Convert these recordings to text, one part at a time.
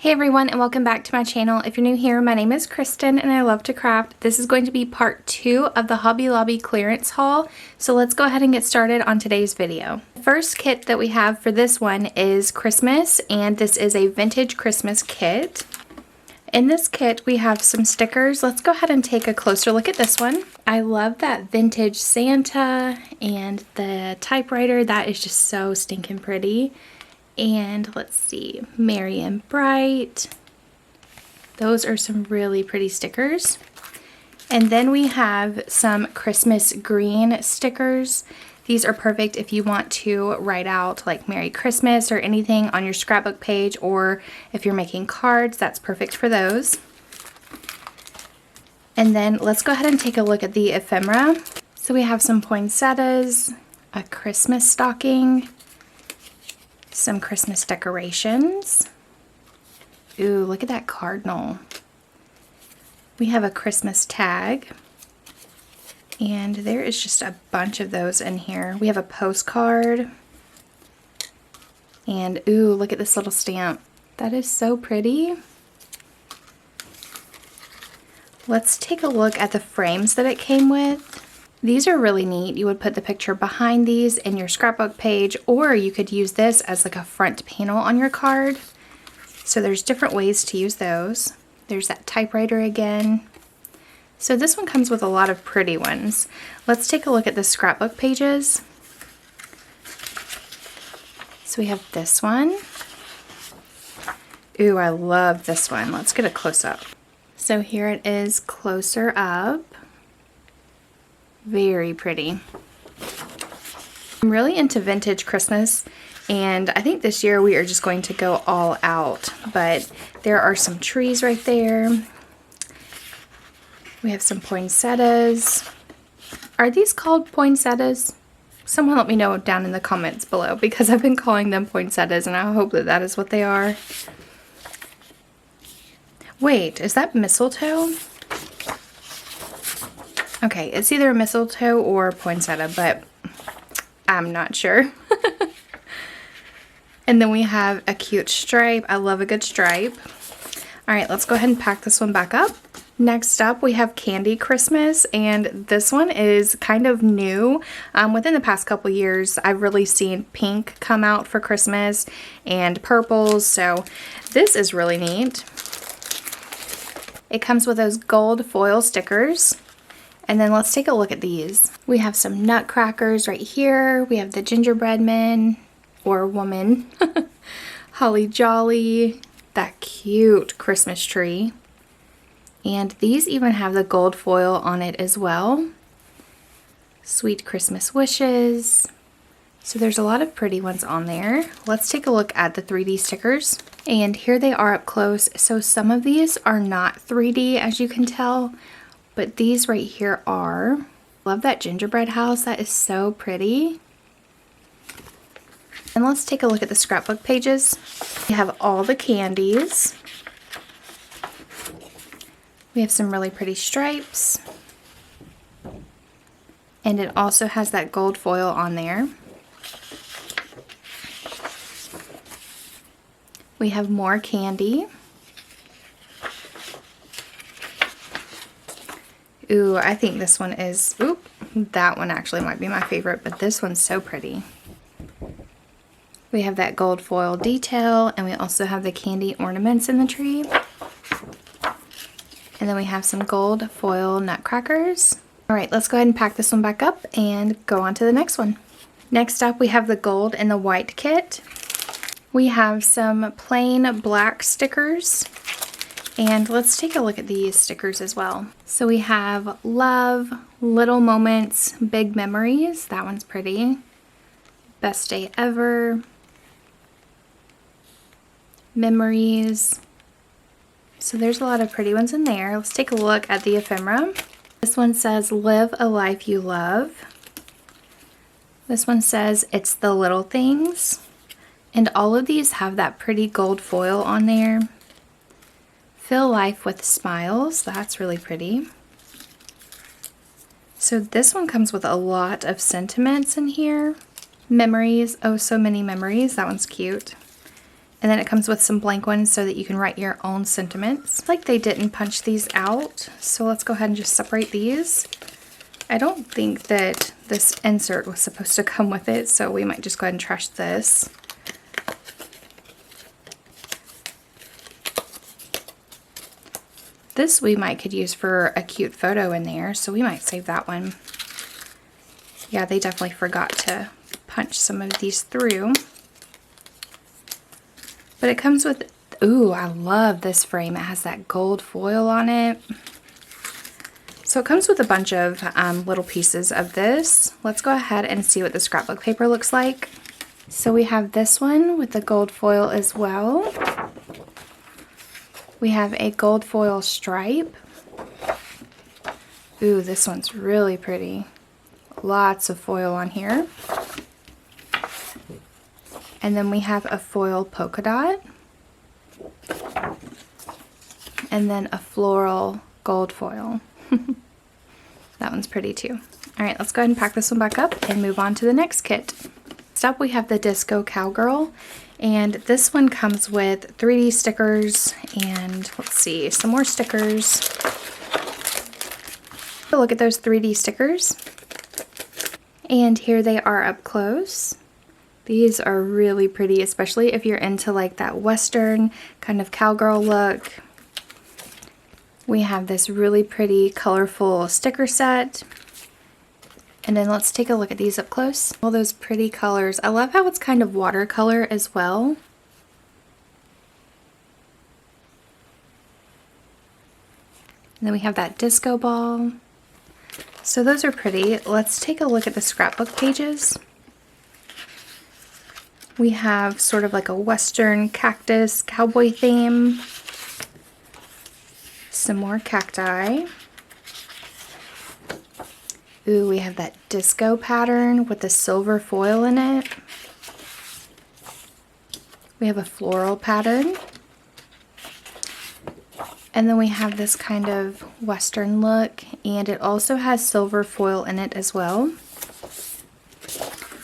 Hey everyone, and welcome back to my channel. If you're new here, my name is Kristen and I love to craft. This is going to be part 2 of the Hobby Lobby clearance haul. So let's go ahead and get started on today's video. The first kit that we have for this one is Christmas, and this is a vintage Christmas kit. In this kit, we have some stickers. Let's go ahead and take a closer look at this one. I love that vintage Santa and the typewriter. That is just so stinking pretty. And let's see, Merry and Bright. Those are some really pretty stickers. And then we have some Christmas green stickers. These are perfect if you want to write out like Merry Christmas or anything on your scrapbook page, or if you're making cards, that's perfect for those. And then let's go ahead and take a look at the ephemera. So we have some poinsettias, a Christmas stocking, some Christmas decorations. Ooh, look at that cardinal. We have a Christmas tag. And there is just a bunch of those in here. We have a postcard. And ooh, look at this little stamp. That is so pretty. Let's take a look at the frames that it came with. These are really neat. You would put the picture behind these in your scrapbook page, or you could use this as like a front panel on your card. So there's different ways to use those. There's that typewriter again. So this one comes with a lot of pretty ones. Let's take a look at the scrapbook pages. So we have this one. Ooh, I love this one. Let's get a close-up. So here it is closer up. Very pretty. I'm really into vintage Christmas, and I think this year we are just going to go all out. But there are some trees right there. We have some poinsettias. Are these called poinsettias? Someone let me know down in the comments below, because I've been calling them poinsettias and I hope that that is what they are. Wait, is that mistletoe? Okay, it's either a mistletoe or poinsettia, but I'm not sure. And then we have a cute stripe. I love a good stripe. All right, let's go ahead and pack this one back up. Next up, we have Candy Christmas, and this one is kind of new. Within the past couple years, I've really seen pink come out for Christmas and purples, so this is really neat. It comes with those gold foil stickers. And then let's take a look at these. We have some nutcrackers right here. We have the gingerbread men or woman. Holly Jolly. That cute Christmas tree. And these even have the gold foil on it as well. Sweet Christmas wishes. So there's a lot of pretty ones on there. Let's take a look at the 3D stickers. And here they are up close. So some of these are not 3D, as you can tell. But these right here are. Love that gingerbread house. That is so pretty. And let's take a look at the scrapbook pages. We have all the candies. We have some really pretty stripes. And it also has that gold foil on there. We have more candy. Ooh, I think this one is, oop, that one actually might be my favorite, but this one's so pretty. We have that gold foil detail, and we also have the candy ornaments in the tree. And then we have some gold foil nutcrackers. All right, let's go ahead and pack this one back up and go on to the next one. Next up, we have the gold and the white kit. We have some plain black stickers. And let's take a look at these stickers as well. So we have love, little moments, big memories. That one's pretty. Best day ever. Memories. So there's a lot of pretty ones in there. Let's take a look at the ephemera. This one says, live a life you love. This one says, it's the little things. And all of these have that pretty gold foil on there. Fill life with smiles. That's really pretty. So this one comes with a lot of sentiments in here. Memories. Oh, so many memories. That one's cute. And then it comes with some blank ones so that you can write your own sentiments. Like they didn't punch these out, so let's go ahead and just separate these. I don't think that this insert was supposed to come with it, so we might just go ahead and trash this. This we might could use for a cute photo in there, so we might save that one. Yeah, they definitely forgot to punch some of these through. But it comes with, ooh, I love this frame. It has that gold foil on it. So it comes with a bunch of little pieces of this. Let's go ahead and see what the scrapbook paper looks like. So we have this one with the gold foil as well. We have a gold foil stripe. Ooh, this one's really pretty. Lots of foil on here. And then we have a foil polka dot. And then a floral gold foil. That one's pretty too. All right, let's go ahead and pack this one back up and move on to the next kit. Next up we have the Disco Cowgirl. And this one comes with 3D stickers and let's see, some more stickers. Look at those 3D stickers. And here they are up close. These are really pretty, especially if you're into like that Western kind of cowgirl look. We have this really pretty colorful sticker set. And then let's take a look at these up close. All those pretty colors. I love how it's kind of watercolor as well. And then we have that disco ball. So those are pretty. Let's take a look at the scrapbook pages. We have sort of like a Western cactus cowboy theme. Some more cacti. Ooh, we have that disco pattern with the silver foil in it. We have a floral pattern. And then we have this kind of Western look, and it also has silver foil in it as well.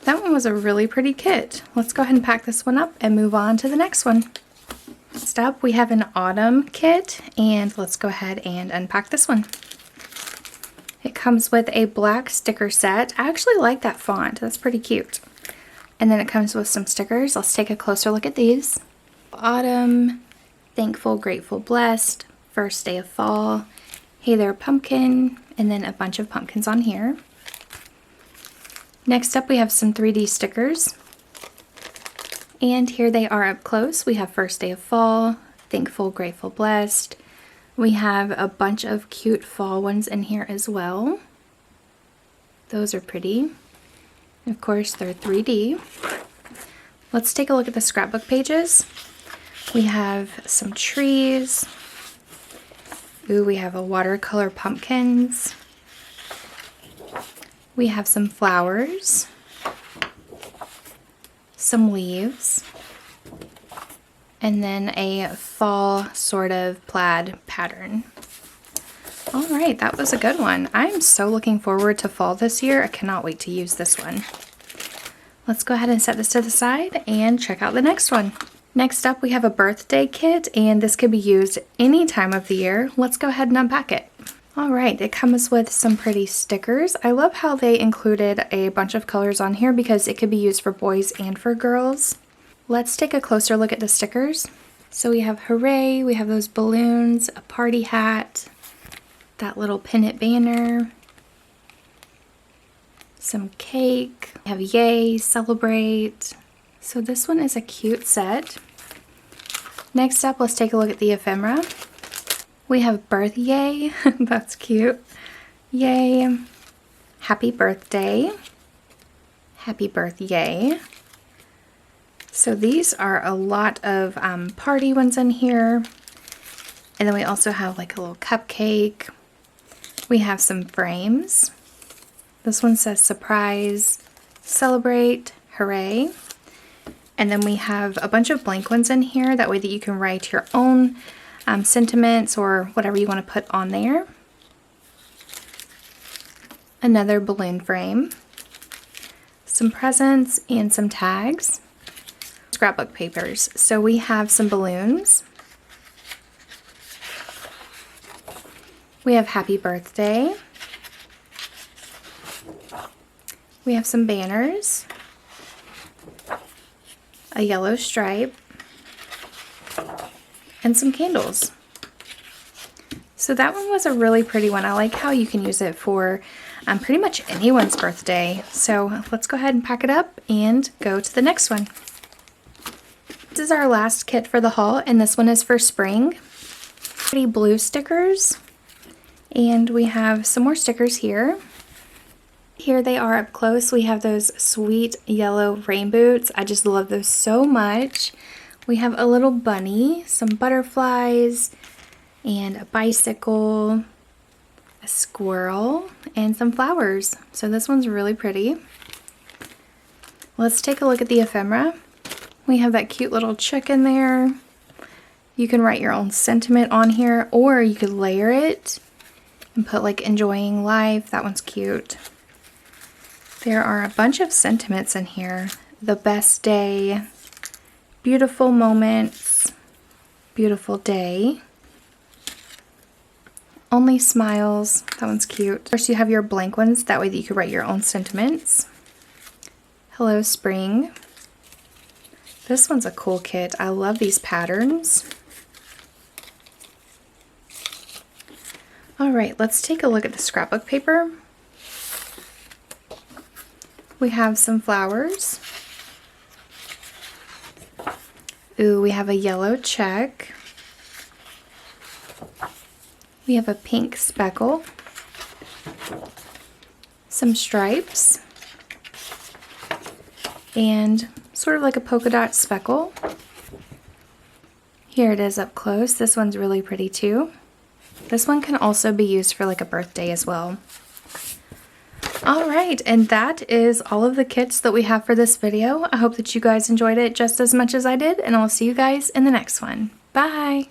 That one was a really pretty kit. Let's go ahead and pack this one up and move on to the next one. Next up, we have an autumn kit, and let's go ahead and unpack this one. It comes with a black sticker set. I actually like that font. That's pretty cute. And then it comes with some stickers. Let's take a closer look at these. Autumn, thankful, grateful, blessed, first day of fall, hey there pumpkin, and then a bunch of pumpkins on here. Next up we have some 3D stickers. And here they are up close. We have first day of fall, thankful, grateful, blessed. We have a bunch of cute fall ones in here as well. Those are pretty. Of course, they're 3D. Let's take a look at the scrapbook pages. We have some trees. Ooh, we have a watercolor pumpkins. We have some flowers. Some leaves. And then a fall sort of plaid pattern. All right, that was a good one. I'm so looking forward to fall this year. I cannot wait to use this one. Let's go ahead and set this to the side and check out the next one. Next up, we have a birthday kit, and this could be used any time of the year. Let's go ahead and unpack it. All right, it comes with some pretty stickers. I love how they included a bunch of colors on here because it could be used for boys and for girls. Let's take a closer look at the stickers. So we have hooray, we have those balloons, a party hat, that little pennant banner, some cake, we have yay, celebrate. So this one is a cute set. Next up, let's take a look at the ephemera. We have birth yay, that's cute. Yay, happy birthday, happy birth yay. So these are a lot of party ones in here. And then we also have like a little cupcake. We have some frames. This one says surprise, celebrate, hooray. And then we have a bunch of blank ones in here. That way that you can write your own sentiments or whatever you want to put on there. Another balloon frame. Some presents and some tags. scrapbook papers. So we have some balloons. We have happy birthday. We have some banners. A yellow stripe. And some candles. So that one was a really pretty one. I like how you can use it for pretty much anyone's birthday. So let's go ahead and pack it up and go to the next one. This is our last kit for the haul, and this one is for spring. Pretty blue stickers. And we have some more stickers here. Here they are up close. We have those sweet yellow rain boots. I just love those so much. We have a little bunny, some butterflies, and a bicycle, a squirrel, and some flowers. So this one's really pretty. Let's take a look at the ephemera. We have that cute little chicken there. You can write your own sentiment on here, or you could layer it and put like enjoying life. That one's cute. There are a bunch of sentiments in here. The best day, beautiful moments, beautiful day, only smiles. That one's cute. First you have your blank ones, that way that you can write your own sentiments. Hello spring. This one's a cool kit. I love these patterns. Alright, let's take a look at the scrapbook paper. We have some flowers. Ooh, we have a yellow check. We have a pink speckle. Some stripes. And sort of like a polka dot speckle. Here it is up close. This one's really pretty too. This one can also be used for like a birthday as well. Alright, and that is all of the kits that we have for this video. I hope that you guys enjoyed it just as much as I did, and I'll see you guys in the next one. Bye!